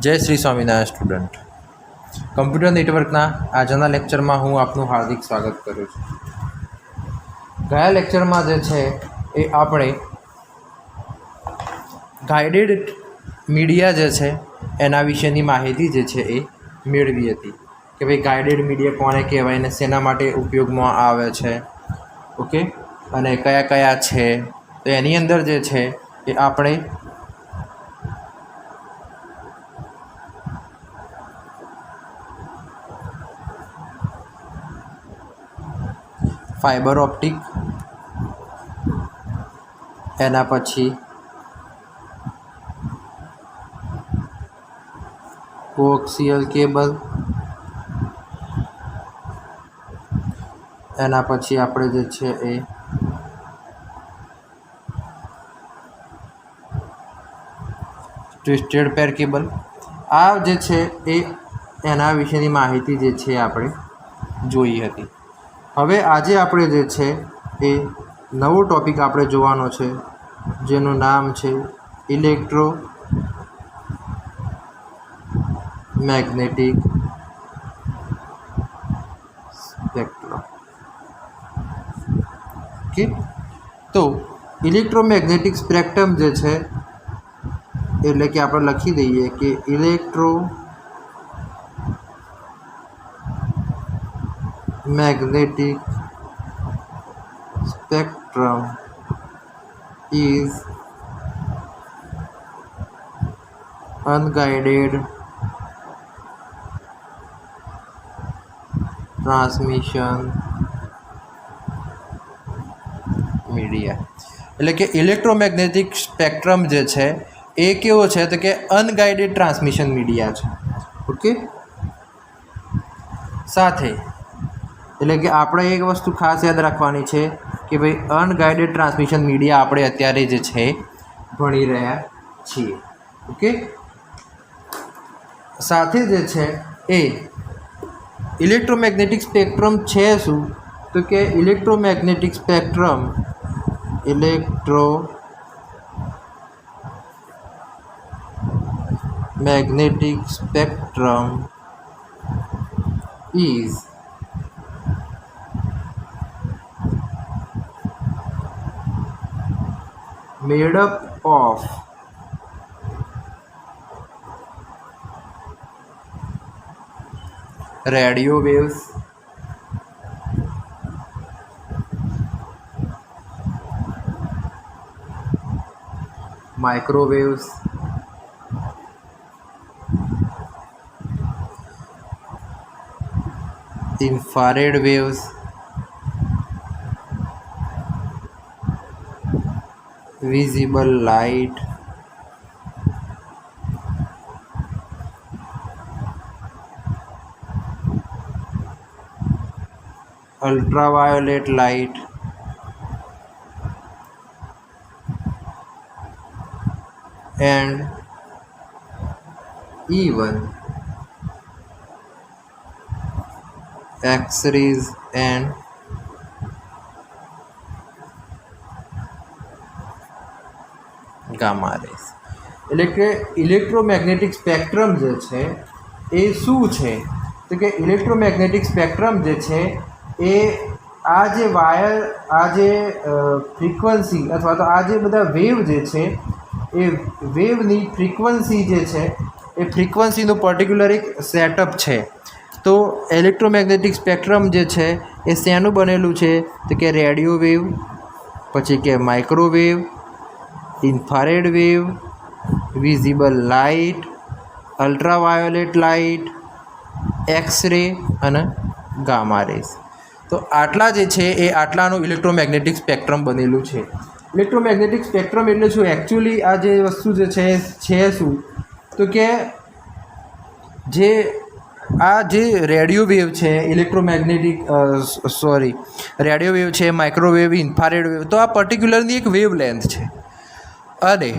जय Shri Swaminarayan student computer नेटवर्कना आजना लेक्चर में हूँ आपनु हार्दिक स्वागत करूँ छूं। गया लेक्चर में जे छे ए आपणे गाइडेड मीडिया जे छे एना विशेनी माहिती जे छे ए मेळवी हती कि भाई गाइडेड मीडिया कोने कहेवाय ने शेना माटे उपयोगमां आवे छे, ओके, अने कया कया छे। तो एनी अंदर जे छे ए आपणे फाइबर ऑप्टिक, एना पछी कोएक्सियल केबल, एना पछी आपणे जे छे ए ट्विस्टेड पेर केबल। आ जे छे ए एना विशेनी माहिती जे छे आपणे जोई हती। हवे आजे आपणे जे छे ए नवो टॉपिक आपणे जोवानो छे जेनुं नाम छे इलेक्ट्रो मैग्नेटिक स्पेक्ट्रम। ओके, तो इलेक्ट्रोमैग्नेटिक स्पेक्ट्रम जे छे एटले कि आपणे लखी दઈએ कि electro magnetic spectrum is unguided transmission media। એટલે કે ઇલેક્ટ્રોમેગ્નેટિક સ્પેક્ટ્રમ જે છે એ કેવો છે તો કે અનગાઇડેડ ટ્રાન્સમિશન મીડિયા છે। ઓકે, સાથે એટલે કે આપણે એક વસ્તુ ખાસ યાદ રાખવાની છે કે ભાઈ અનગાઇડેડ ટ્રાન્સમિશન મીડિયા આપણે અત્યારે જે છે ભણી રહ્યા છીએ। ઓકે, સાથે જે છે એ ઇલેક્ટ્રોમેગ્નેટિક સ્પેક્ટ્રમ છે શું તો કે electromagnetic spectrum is made up of radio waves, microwaves, infrared waves, visible light, ultraviolet light, and even X-rays and gamma rays. એટલે કે ઇલેક્ટ્રોમેગ્નેટિક સ્પેક્ટ્રમ જે છે એ શું છે તો કે ઇલેક્ટ્રોમેગ્નેટિક સ્પેક્ટ્રમ જે છે એ આ જે વાયર આ જે ફ્રીક્વન્સી અથવા તો આ જે બધા વેવ જે છે એ વેવની ફ્રીક્વન્સી જે છે એ ફ્રીક્વન્સીનું પર્ટિક્યુલર એક સેટઅપ છે। તો ઇલેક્ટ્રોમેગ્નેટિક સ્પેક્ટ્રમ જે છે એ શેનું બનેલું છે તો કે રેડિયો વેવ, પછી કે microwave, infrared wave, visible light, ultraviolet light, X-ray અને ગામા રેસ। તો આટલા જે છે એ આટલાનું ઇલેક્ટ્રોમેગ્નેટિક સ્પેક્ટ્રમ બનેલું છે। ઇલેક્ટ્રોમેગ્નેટિક સ્પેક્ટ્રમ એટલે શું? એકચ્યુઅલી આ જે વસ્તુ જે છે શું તો કે જે આ જે રેડિયો વેવ છે ઇલેક્ટ્રોમેગ્નેટિક રેડિયો વેવ છે, માઇક્રોવેવ, ઇન્ફ્રારેડ વેવ, તો આ પર્ટિક્યુલરની એક વેવ લેન્થ છે અને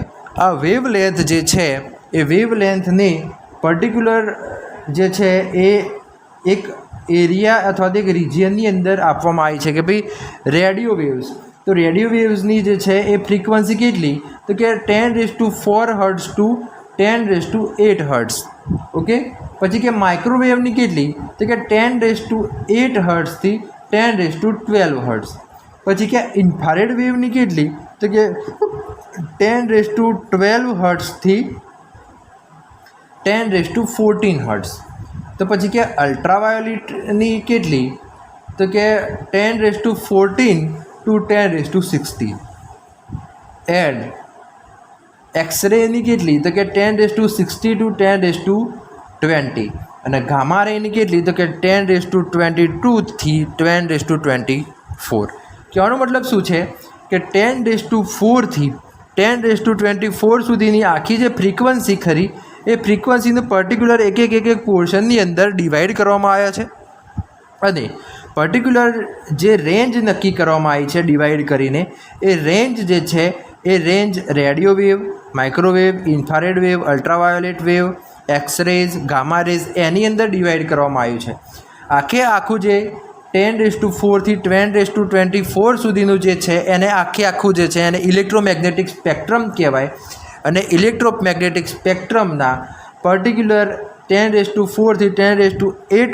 આ વેવ લેન્થ જે છે એ વેવ લેન્થની પર્ટિક્યુલર જે છે એ એક એરિયા અથવા તો એક રિજિયનની અંદર આપવામાં આવી છે કે ભાઈ રેડિયો વેવ્સ, તો રેડિયો વેવ્સની જે છે એ ફ્રીક્વન્સી કેટલી તો કે 10⁴ હર્ટ્ઝ ટુ 10⁸ હર્ટ્ઝ ઓકે, પછી કે માઇક્રોવેવની કેટલી, તો કે 10⁸ હર્ટ્ઝથી 10⁻12 હર્ટ્ઝ. પછી કે ઇન્ફ્રારેડ વેવની કેટલી, તો કે 10⁻12 હર્ટ્ઝથી 10⁻14 હર્ટ્ઝ. તો પછી કે અલ્ટ્રાવાયોલેટની કેટલી, તો કે 10⁻14 to 10⁻16. એન્ડ એક્સરેની કેટલી, તો કે 10⁻60 to 10⁻20. અને ગામા રેની કેટલી, તો કે 10⁻22 થી 10⁻24. કહેવાનો મતલબ શું છે કે 10⁻4 થી 10⁻24 સુધીની આખી જે ફ્રીક્વન્સી ખરી એ ફ્રીક્વન્સીનું પર્ટિક્યુલર એક પોર્શનની અંદર ડિવાઈડ કરવામાં આવ્યા છે. અને પર્ટિક્યુલર જે રેન્જ નક્કી કરવામાં આવી છે ડિવાઈડ કરીને, એ રેન્જ જે છે એ range radio wave, microwave, infrared wave, ultraviolet wave, X rays, gamma rays એની અંદર ડિવાઈડ કરવામાં આવ્યું છે. આખું જે 10⁻4 થી 10⁻24 સુધીનું જે છે એને આખું જે છે એને ઇલેક્ટ્રોમેગ્નેટિક સ્પેક્ટ્રમ કહેવાય. અને ઇલેક્ટ્રોમેગ્નેટિક સ્પેક્ટ્રમના પર્ટિક્યુલર 10⁻4 થી 10⁻8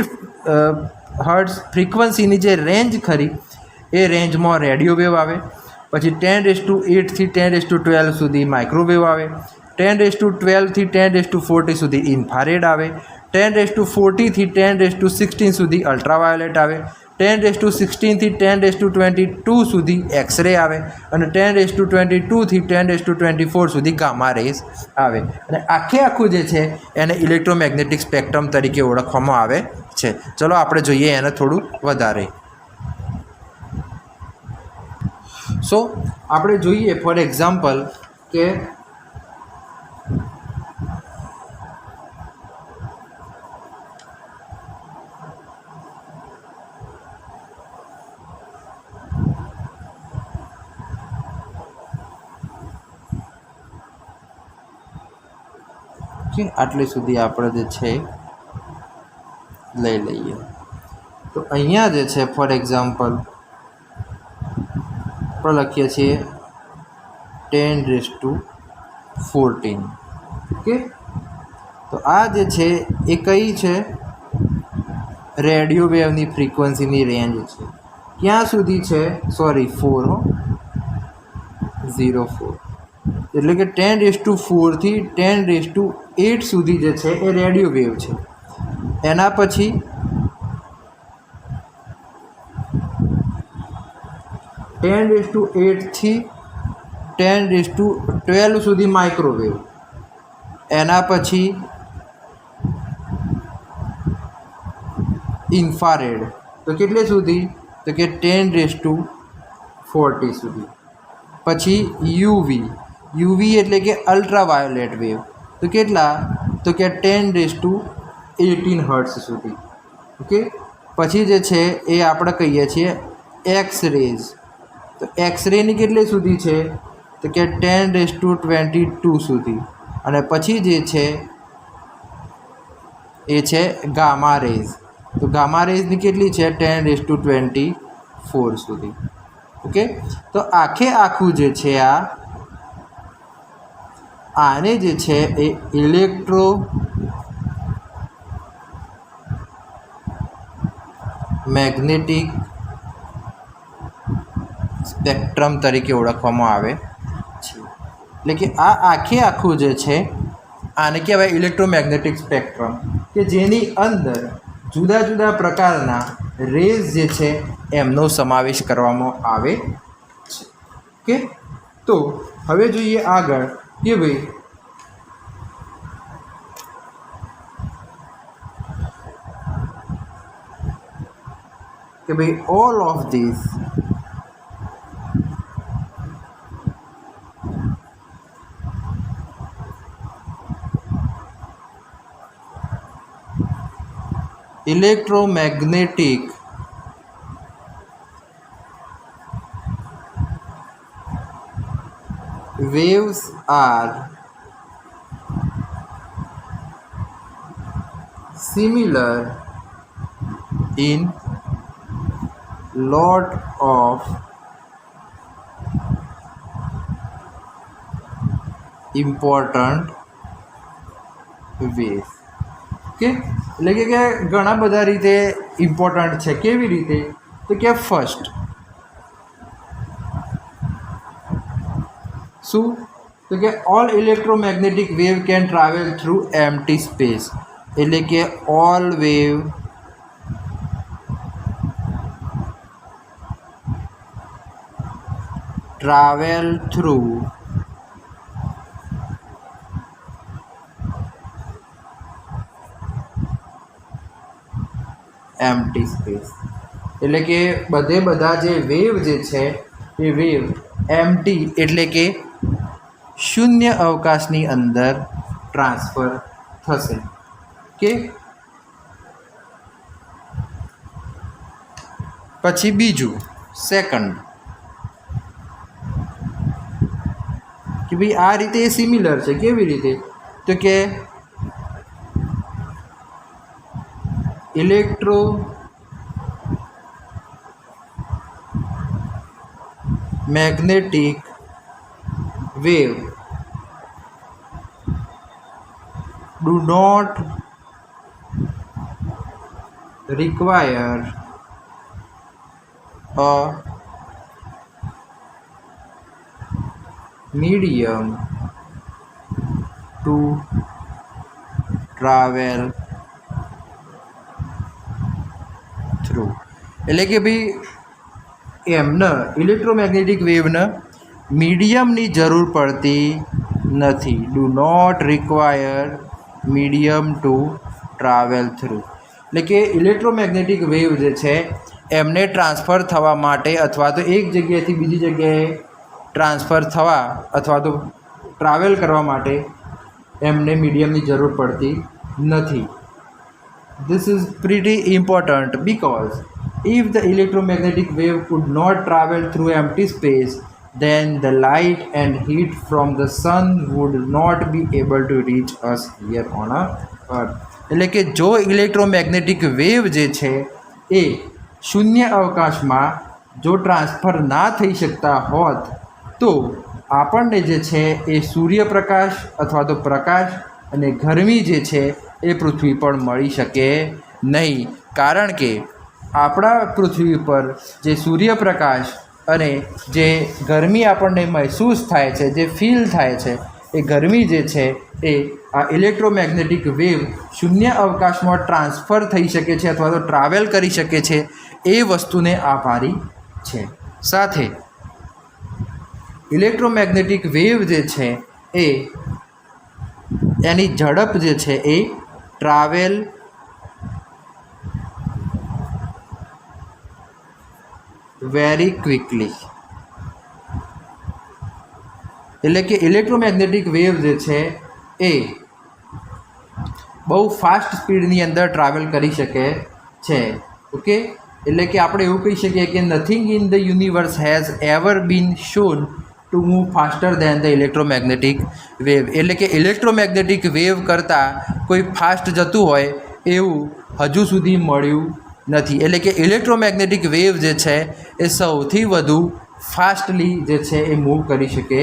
હર્ટ્ઝ ફ્રીક્વન્સીની જે રેન્જ ખરી એ રેન્જમાં રેડિયો વેવ આવે. પછી 10⁸ થી 10⁻12 સુધી માઇક્રોવેવ આવે. 10⁻12 થી 10⁻40 સુધી ઇન્ફ્રારેડ આવે. 10⁻40 થી 10⁻16 સુધી અલ્ટ્રાવાયોલેટ આવે. 10⁻16 થી 10⁻22 સુધી એક્સરે આવે. અને 10⁻22 થી 10⁻24 સુધી ગામા રેઝ આવે. અને આખું જે છે એને ઇલેક્ટ્રોમેગ્નેટિક સ્પેક્ટ્રમ તરીકે ઓળખવામાં આવે છે. ચલો આપણે જોઈએ એને થોડું વધારે. સો આપણે જોઈએ ફોર એક્ઝામ્પલ કે આટલે સુધી આપણે જે છે લઈ લઈએ. તો અહીંયા જે છે ફોર એક્ઝામ્પલ આપણે લખીએ છીએ 10⁻14. ઓકે, તો આ જે છે એ કઈ છે, રેડિયો વેવની ફ્રીક્વન્સીની રેન્જ છે. ક્યાં સુધી છે, સોરી 4 એટલે કે 10⁻4 થી 10⁻8 સુધી જે છે એ રેડિયો વેવ છે. એના પછી 10⁻8 થી 10⁻12 સુધી માઇક્રોવેવ. એના પછી ઇન્ફ્રારેડ, તો કેટલે સુધી, તો કે 10⁻40 સુધી. પછી યુવી એટલે કે અલ્ટ્રાવાયોલેટ વેવ, તો કેટલા, તો કે 10⁻18 હર્ટ્ઝ સુધી. ઓકે, પછી જે છે એ આપણે કહીએ છીએ એક્સરેઝ. તો એક્સરેની કેટલે સુધી છે, તો કે 10⁻22 સુધી. અને પછી જે છે એ છે ગામા રેઝ. તો ગામા રેઝની કેટલી છે, 10⁻24 સુધી. ઓકે, તો આખું જે છે આને જે છે એ ઇલેક્ટ્રોમેગ્નેટિક સ્પેક્ટ્રમ તરીકે ઓળખવામાં આવે છે. એટલે કે આખું જે છે આને કહેવાય ઇલેક્ટ્રોમેગ્નેટિક સ્પેક્ટ્રમ, કે જેની અંદર જુદા જુદા પ્રકારના રેઝ જે છે એમનો સમાવેશ કરવામાં આવે છે. ઓકે, તો હવે જોઈએ આગળ કે ભાઈ all of this electromagnetic waves are similar in lot of important ways. કે એટલે કે ઘણા બધા રીતે ઇમ્પોર્ટન્ટ છે. કેવી રીતે? તો કે ફર્સ્ટ શું? તો કે all electromagnetic wave can travel through empty space, એટલે કે all wave travel through empty space, એટલે કે બધા જે વેવ જે છે એ વેવ એમ્પ્ટી એટલે કે શૂન્ય અવકાશની અંદર ટ્રાન્સફર થશે. કે પછી બીજું સેકન્ડ કે ભાઈ આ રીતે એ સિમિલર છે. કેવી રીતે? તો કે electromagnetic wave do not require a medium to travel through, એટલે કે ભાઈ એમને ઇલેક્ટ્રોમેગ્નેટિક વેવને મીડિયમની જરૂર પડતી નથી. Do not require medium to travel through, એટલે કે ઇલેક્ટ્રોમેગ્નેટિક વેવ જે છે એમને ટ્રાન્સફર થવા માટે અથવા તો એક જગ્યાએથી બીજી જગ્યાએ ટ્રાન્સફર થવા અથવા તો ટ્રાવેલ કરવા માટે એમને મીડિયમની જરૂર પડતી નથી. This is pretty important because if the electromagnetic wave could not travel through empty space, then the light and heat from the sun would not be able to reach us here on earth. એટલે કે જો electromagnetic wave જે છે એ શૂન્ય અવકાશમાં જો transfer ના થઈ શકતા હોત તો આપણને જે છે એ સૂર્યપ્રકાશ અથવા તો પ્રકાશ અને ગરમી જે છે એ પૃથ્વી પર મળી શકે નહીં. કારણ કે આપણા પૃથ્વી પર જે સૂર્યપ્રકાશ અને જે ગરમી આપણને મહેસૂસ થાય છે, જે ફીલ થાય છે, એ ગરમી જે છે એ આ ઇલેક્ટ્રોમેગ્નેટિક વેવ શૂન્ય અવકાશમાં ટ્રાન્સફર થઈ શકે છે અથવા તો ટ્રાવેલ કરી શકે છે એ વસ્તુને આભારી છે. સાથે ઇલેક્ટ્રોમેગ્નેટિક વેવ જે છે એ એની ઝડપ જે છે એ ટ્રાવેલ વેરી ક્વિકલી, એટલે કે ઇલેક્ટ્રોમેગ્નેટિક વેવ જે છે એ બહુ ફાસ્ટ સ્પીડની અંદર ટ્રાવેલ કરી શકે છે. ઓકે, એટલે કે આપણે એવું કહી શકીએ કે nothing in the universe has ever been shown to move faster than the electromagnetic wave, એટલે કે ઇલેક્ટ્રોમેગ્નેટિક વેવ કરતાં કોઈ ફાસ્ટ જતું હોય એવું હજુ સુધી મળ્યું નથી. એટલે કે ઇલેક્ટ્રોમેગ્નેટિક વેવ જે છે એ સૌથી વધુ ફાસ્ટલી જે છે એ મૂવ કરી શકે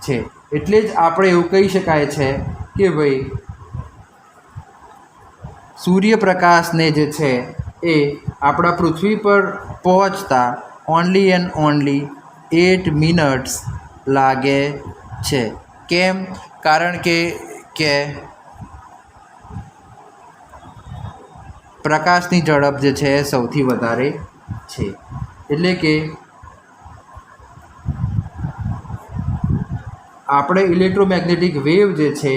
છે. એટલે જ આપણે એવું કહી શકાય છે કે ભાઈ સૂર્યપ્રકાશને જે છે એ આપણા પૃથ્વી પર પહોંચતા ઓનલી એન્ડ ઓનલી 8 મિનિટ્સ લાગે છે. કેમ? કારણ કે પ્રકાશની ઝડપ જે છે એ સૌથી વધારે છે. એટલે કે આપણે ઇલેક્ટ્રોમેગ્નેટિક વેવ જે છે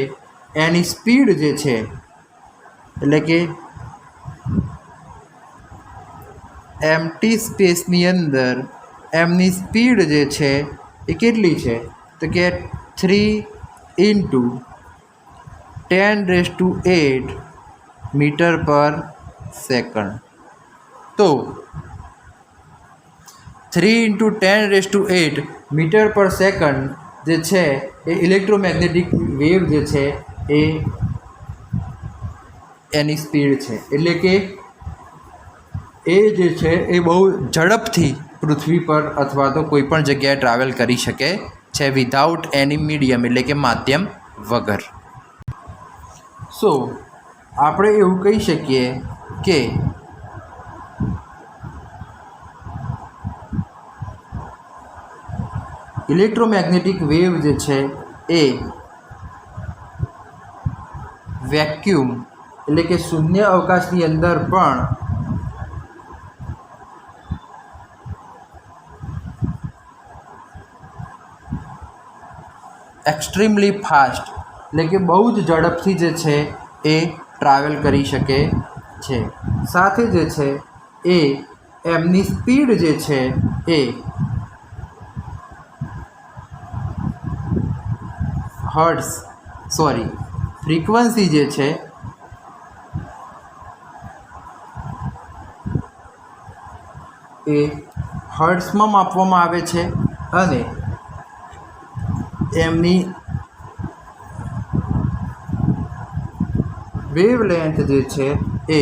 એની સ્પીડ જે છે એટલે કે એમ્પ્ટી સ્પેસની અંદર એમની સ્પીડ જે છે એ કેટલી છે? તો કે 3×10⁸ મીટર પર સેકન્ડ. તો 3×10⁸ મીટર પર સેકન્ડ જે છે એ ઇલેક્ટ્રોમેગ્નેટિક વેવ જે છે એ એની સ્પીડ છે. એટલે કે એ જે છે એ બહુ ઝડપથી પૃથ્વી પર અથવા તો કોઈ પણ જગ્યાએ ટ્રાવેલ કરી શકે છે વિધાઉટ એની મીડિયમ, એટલે કે માધ્યમ વગર. સો આપણે એવું કહી શકીએ કે ઇલેક્ટ્રોમેગ્નેટિક વેવ જે છે એ વેક્યુમ એટલે કે શૂન્ય અવકાશની અંદર પણ એક્સ્ટ્રીમલી ફાસ્ટ એટલે કે બહુ જ ઝડપથી જે છે એ ટ્રાવેલ કરી શકે છે. સાથે જે છે એ એમની સ્પીડ જે છે એ ફ્રીક્વન્સી જે છે એ હર્ટ્ઝમાં માપવામાં આવે છે અને એમની વેવલેન્થ જે છે એ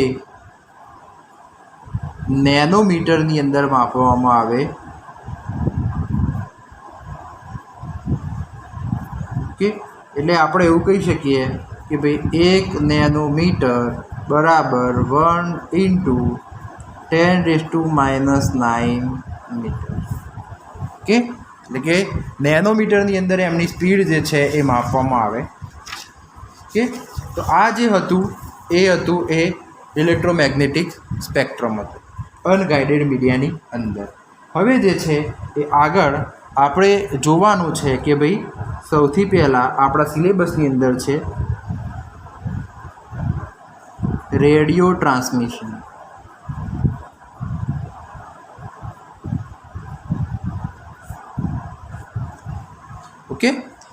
નેનોમીટરની અંદર માપવામાં આવે. ઓકે, એટલે આપણે એવું કહી શકીએ કે ભાઈ 1 નેનોમીટર બરાબર 1 × 10⁻⁹ મીટર. ઓકે, એટલે કે નેનોમીટરની અંદર એમની સ્પીડ જે છે એ માપવામાં આવે. ઓકે, તો આ જે હતું એ ઇલેક્ટ્રોમેગ્નેટિક સ્પેક્ટ્રમ હતું અનગાઇડેડ મીડિયાની અંદર. હવે જે છે એ આગળ આપણે જોવાનું છે કે ભાઈ સૌથી પહેલાં આપણા સિલેબસની અંદર છે રેડિયો ટ્રાન્સમિશન. ઓકે,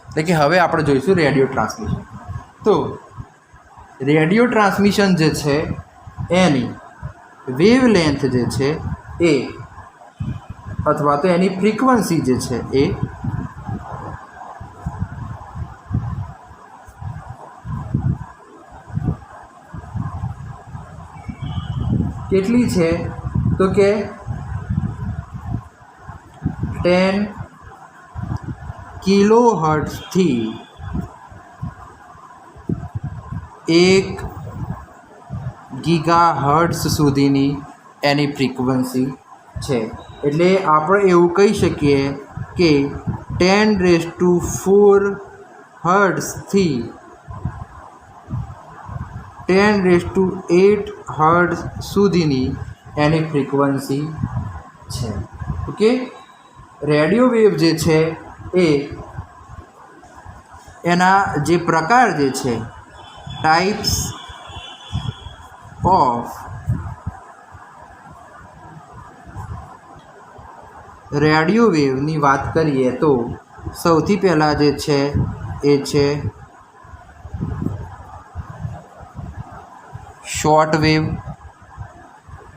એટલે કે હવે આપણે જોઈશું રેડિયો ટ્રાન્સમિશન. તો રેડિયો ટ્રાન્સમિશન જે છે એની વેવલેન્થ જે છે એ અથવા તો એની ફ્રીક્વન્સી જે છે એ કેટલી છે તો કે 10 કિલોહર્ટ્ઝથી 1 ગીગાહર્ટ્ઝ સુધીની એની ફ્રીક્વન્સી છે. એટલે આપણે એવું કહી શકીએ કે 10⁴ હર્ટ્ઝથી 10⁸ હર્ટ્ઝ સુધીની એની ફ્રીક્વન્સી છે. ઓકે, રેડિયો વેવ જે છે એ એના જે પ્રકાર જે છે ટાઈપ્સ ઓફ રેડિયો વેવની વાત કરીએ તો સૌથી પહેલાં જે છે એ છે શોર્ટ વેવ.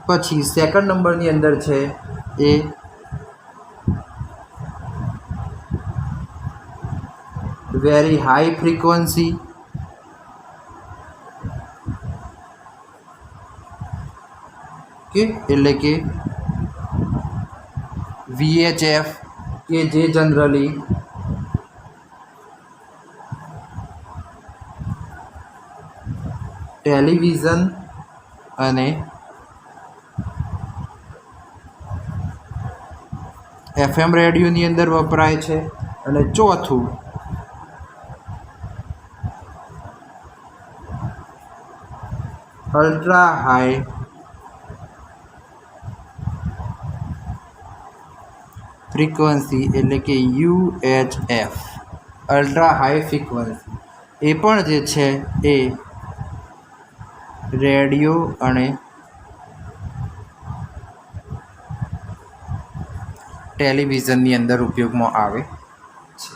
પછી સેકન્ડ નંબરની અંદર છે એ વેરી હાઈ ફ્રીક્વન્સી. કે એટલે કે VHF કે જે જનરલી ટેલિવિઝન અને FM રેડિયોની અંદર વપરાય છે. અને ચોથું અલ્ટ્રા હાઈ ફ્રીક્વન્સી એટલે કે UHF અલ્ટ્રા હાઈ ફ્રીક્વન્સી. એ પણ જે છે એ રેડિયો અને ટેલિવિઝનની અંદર ઉપયોગમાં આવે છે.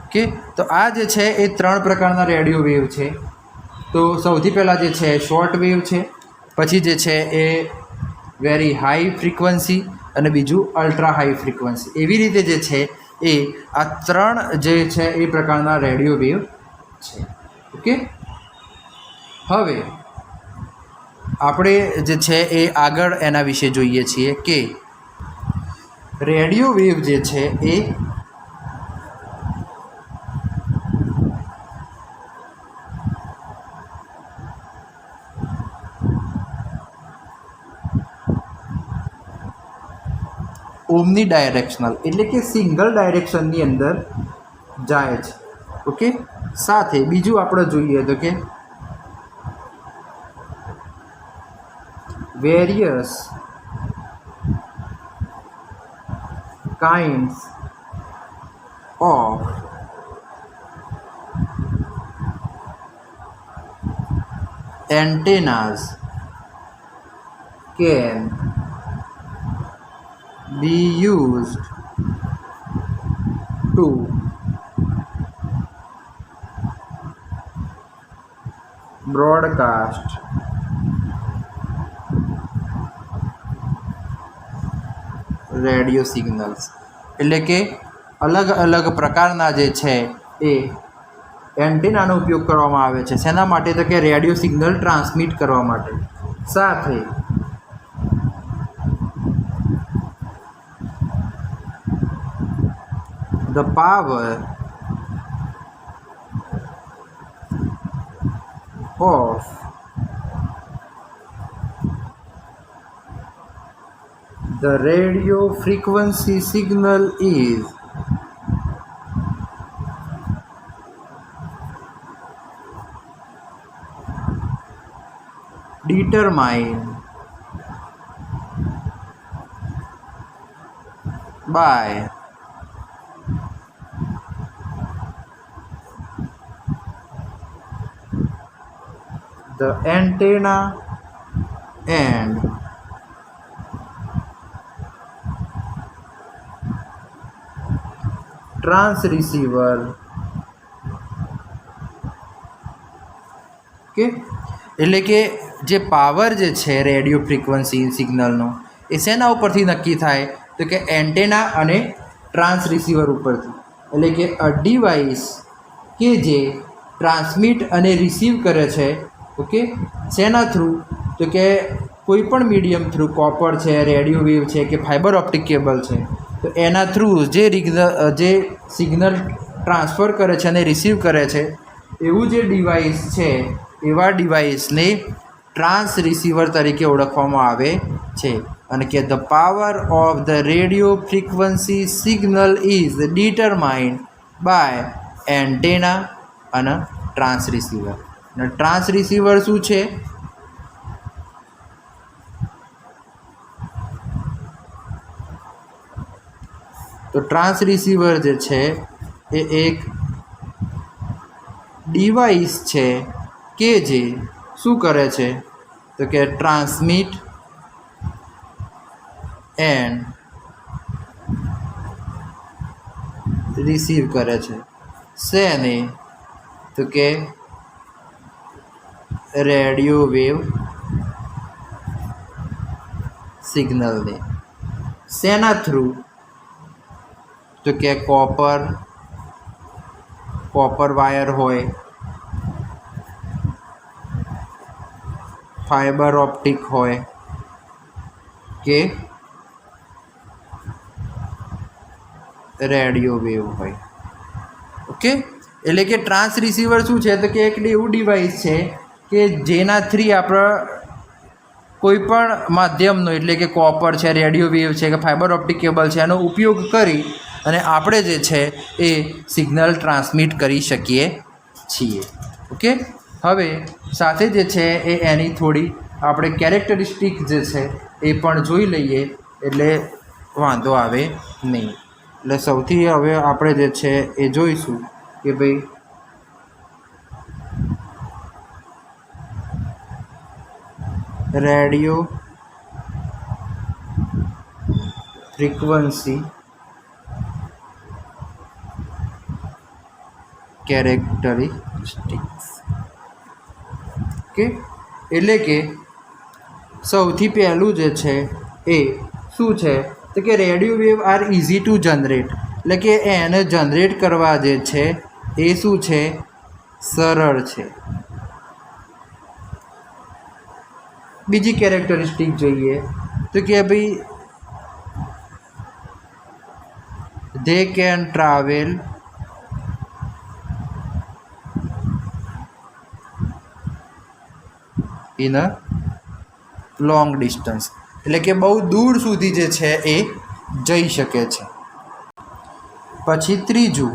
ઓકે, તો આ જે છે એ 3 પ્રકારના રેડિયો વેવ છે. તો સૌથી પહેલાં જે છે શોર્ટ વેવ છે, પછી જે છે એ વેરી હાઈ ફ્રીક્વન્સી અને બીજું અલ્ટ્રા હાઈ ફ્રીક્વન્સી. એવી રીતે જે છે એ આ 3 જે છે એ પ્રકારના રેડિયો વેવ છે. ઓકે, હવે આપણે જે છે એ આગળ એના વિશે જોઈએ છીએ કે રેડિયો વેવ જે છે એ ઓમની ડાયરેક્શનલ એટલે કે સિંગલ ડાયરેક્શનની અંદર જાય છે. ઓકે, સાથે બીજું આપણે જોઈએ તો કે various kinds of antennas can be used to broadcast radio signals. એટલે કે અલગ અલગ પ્રકારના જે છે એ એન્ટેનાનો ઉપયોગ કરવામાં આવે છે. શેના માટે? તો કે રેડિયો સિગ્નલ ટ્રાન્સમિટ કરવા માટે. સાથે the power of the radio frequency signal is determined by the antenna and transceiver. Okay, એટલે કે જે પાવર જે છે રેડિયો ફ્રીક્વન્સી સિગ્નલનો એ શેના ઉપરથી નક્કી થાય? તો કે એન્ટેના અને ટ્રાન્સ રિસીવર ઉપરથી. એટલે કે અ ડિવાઇસ કે જે ટ્રાન્સમિટ અને રિસીવ કરે છે. ઓકે, શેના થ્રુ? તો કે કોઈ પણ મીડિયમ થ્રુ, કોપર છે, રેડિયો વેવ છે કે ફાઇબર ઓપ્ટિક કેબલ છે, તો એના થ્રુ જે સિગ્નલ ટ્રાન્સફર કરે છે અને રિસીવ કરે છે એવું જે ડિવાઇસ છે એવા ડિવાઇસને ટ્રાન્સ રિસીવર તરીકે ઓળખવામાં આવે છે. અને કે the power of the radio frequency signal is determined by antenna અને ટ્રાન્સ રિસીવર. અને ટ્રાન્સ રિસીવર શું છે? તો ટ્રાન્સ રિસીવર જે છે એ એક ડિવાઇસ છે કે જે શું કરે છે? તો કે ટ્રાન્સમિટ એન્ડ રિસીવ કરે છે. શેને? તો કે રેડિયો વેવ સિગ્નલને. શેના થ્રુ? તો કે કોપર વાયર હોય, ફાઇબર ઓપ્ટિક હોય કે રેડિયો વેવ હોય. ઓકે, એટલે કે ટ્રાન્સ રિસીવર શું છે? તો કે એક એવું ડિવાઇસ છે કે જેના થ્રી આપણે કોઈ પણ માધ્યમનો એટલે કે કોપર છે, રેડિયો વેવ છે કે ફાઇબર ઓપ્ટિક કેબલ છે એનો ઉપયોગ કરી અને આપણે જે છે એ સિગ્નલ ટ્રાન્સમિટ કરી શકીએ છીએ. ઓકે, હવે સાથે જે છે એ એની થોડી આપણે કેરેક્ટરિસ્ટિક જે છે એ પણ જોઈ લઈએ એટલે વાંધો આવે નહીં. એટલે સૌથી હવે આપણે જે છે એ જોઈશું કે ભાઈ રેડિયો ફ્રીક્વન્સી કેરેક્ટરિસ્ટિક્સ. ઓકે, એટલે કે સૌથી પહેલું જે છે એ શું છે? તો કે radio wave are easy to generate. એટલે કે એને જનરેટ કરવા જે છે એ શું છે? સરળ છે. બીજી કેરેક્ટરિસ્ટિક જોઈએ તો કે ભાઈ they can travel in a long distance. એટલે કે બહુ દૂર સુધી જે છે એ જઈ શકે છે. પછી ત્રીજું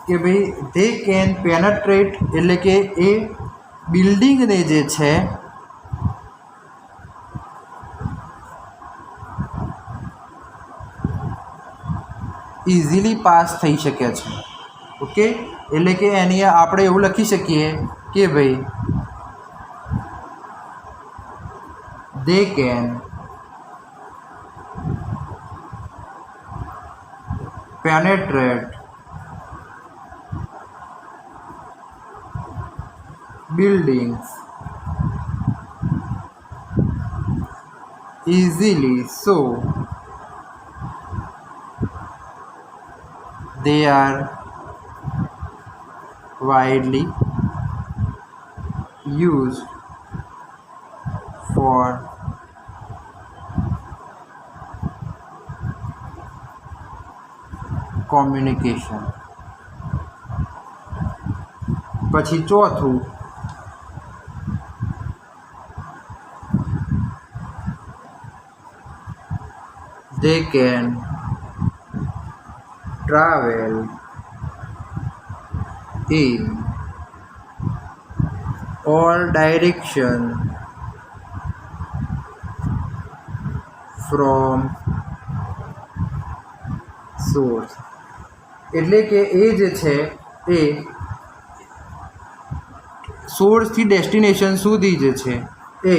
કે ભાઈ દે કેન પેનેટ્રેટ, એટલે કે એ બિલ્ડિંગને જે છે ઇઝીલી પાસ થઈ શકે છે. ઓકે, એટલે કે એની આપણે એવું લખી શકીએ કે ભાઈ they can penetrate buildings easily, so they are widely used for communication. પછી ચોથું they can travel in all direction from source, એટલે કે એ જે છે એ સોર્સથી ડેસ્ટિનેશન સુધી જે છે એ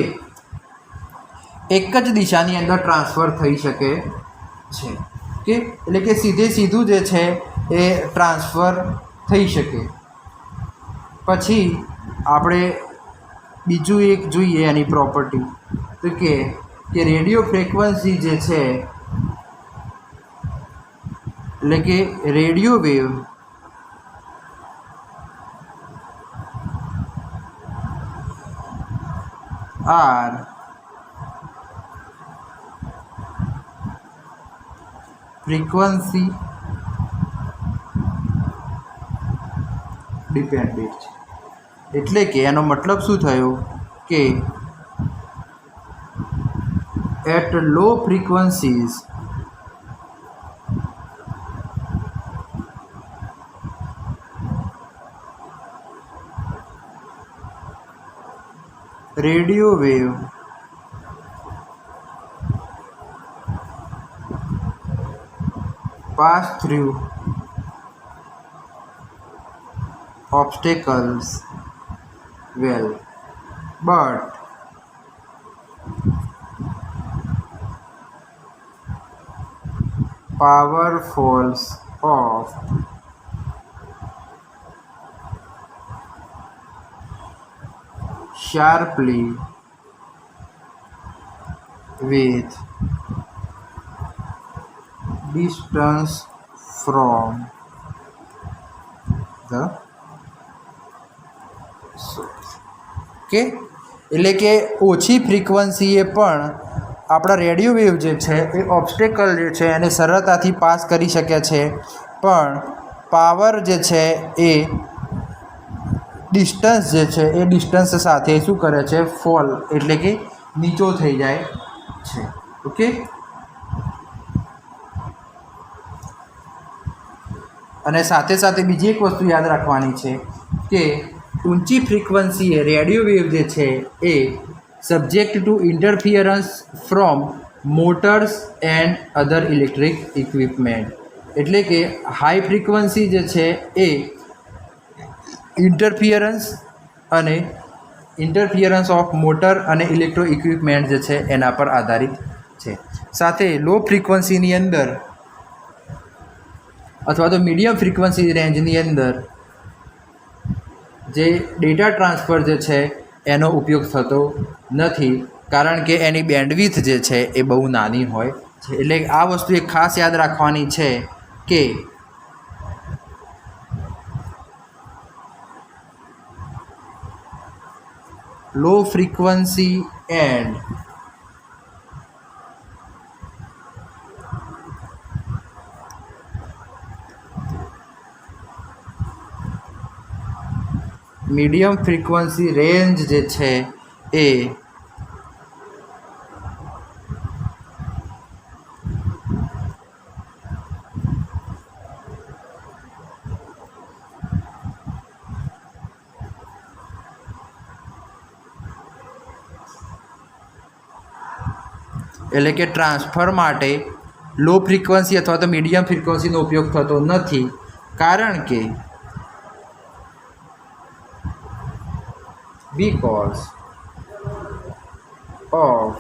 એક જ દિશાની અંદર ટ્રાન્સફર થઈ શકે છે. કે એટલે કે સીધું જે છે એ ટ્રાન્સફર થઈ શકે. પછી આપણે બીજું એક જોઈએ એની પ્રોપર્ટી, તો કે રેડિયો ફ્રિકવન્સી જે છે એટલે કે radio wave are frequency dependent છે. એટલે કે એનો મતલબ શું થયો કે at low frequencies radio wave pass through obstacles well, but power falls off sharply with distance from the source. કે એટલે કે ઓછી ફ્રીક્વન્સીએ પણ આપણા રેડિયો વેવ જે છે એ ઓબ્સ્ટેકલ જે છે એને સરળતાથી પાસ કરી શકે છે, પણ પાવર જે છે એ ડિસ્ટન્સ જે છે એ ડિસ્ટન્સ સાથે શું કરે છે, ફોલ એટલે કે નીચો થઈ જાય છે. ઓકે, અને સાથે સાથે બીજી એક વસ્તુ યાદ રાખવાની છે કે ઊંચી ફ્રીક્વન્સીએ રેડિયો વેવ જે છે એ subject to interference from motors and other electric equipment, એટલે કે હાઈ ફ્રીક્વન્સી જે છે એ ઇન્ટરફિયરન્સ ઓફ મોટર અને ઇલેક્ટ્રો ઇક્વિપમેન્ટ જે છે એના પર આધારિત છે. સાથે લો ફ્રીક્વન્સીની અંદર અથવા તો મીડિયમ ફ્રીક્વન્સી રેન્જની અંદર જે ડેટા ટ્રાન્સફર જે છે એનો ઉપયોગ થતો નથી, કારણ કે એની બેન્ડવિડ્થ જે છે એ બહુ નાની હોય છે. એટલે આ વસ્તુ એક ખાસ યાદ રાખવાની છે કે low frequency and medium frequency range જે છે એ એટલે કે ટ્રાન્સફર માટે લો ફ્રીક્વન્સી અથવા તો મીડિયમ ફ્રીક્વન્સીનો ઉપયોગ થતો નથી, કારણ કે because of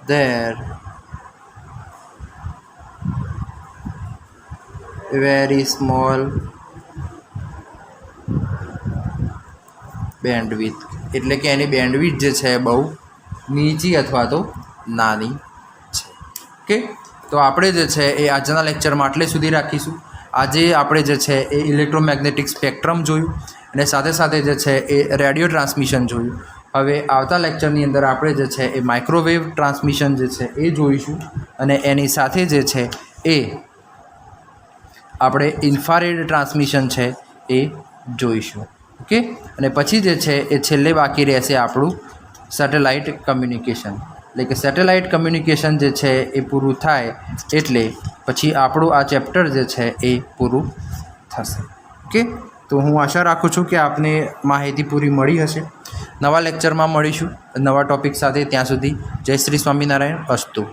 their very small bandwidth, એટલે કે એની બેન્ડવિડ્થ જે છે બહુ નીચી અથવા તો નાની છે. ઓકે, તો આપણે જે છે એ આજના લેક્ચરમાં આટલે સુધી રાખીશું. આજે આપણે જે છે એ ઇલેક્ટ્રોમેગ્નેટિક સ્પેક્ટ્રમ જોયું અને સાથે સાથે જે છે એ રેડિયો ટ્રાન્સમિશન જોયું. હવે આવતા લેક્ચરની અંદર આપણે જે છે એ માઇક્રોવેવ ટ્રાન્સમિશન જે છે એ જોઈશું અને એની સાથે જે છે એ આપણે ઇન્ફ્રારેડ ટ્રાન્સમિશન છે એ જોઈશું. ઓકે, અને પછી જે છે એ છેલ્લે બાકી રહેશે આપણું સેટેલાઇટ કમ્યુનિકેશન. એટલે કે સેટેલાઇટ કમ્યુનિકેશન જે છે એ પૂરું થાય એટલે પછી આપણું આ ચેપ્ટર જે છે એ પૂરું થશે. ઓકે, તો હું આશા રાખું છું કે આપને માહિતી પૂરી મળી હશે. નવા લેક્ચરમાં મળીશું નવા ટૉપિક સાથે. ત્યાં સુધી જય શ્રી સ્વામિનારાયણ. અસ્તુ.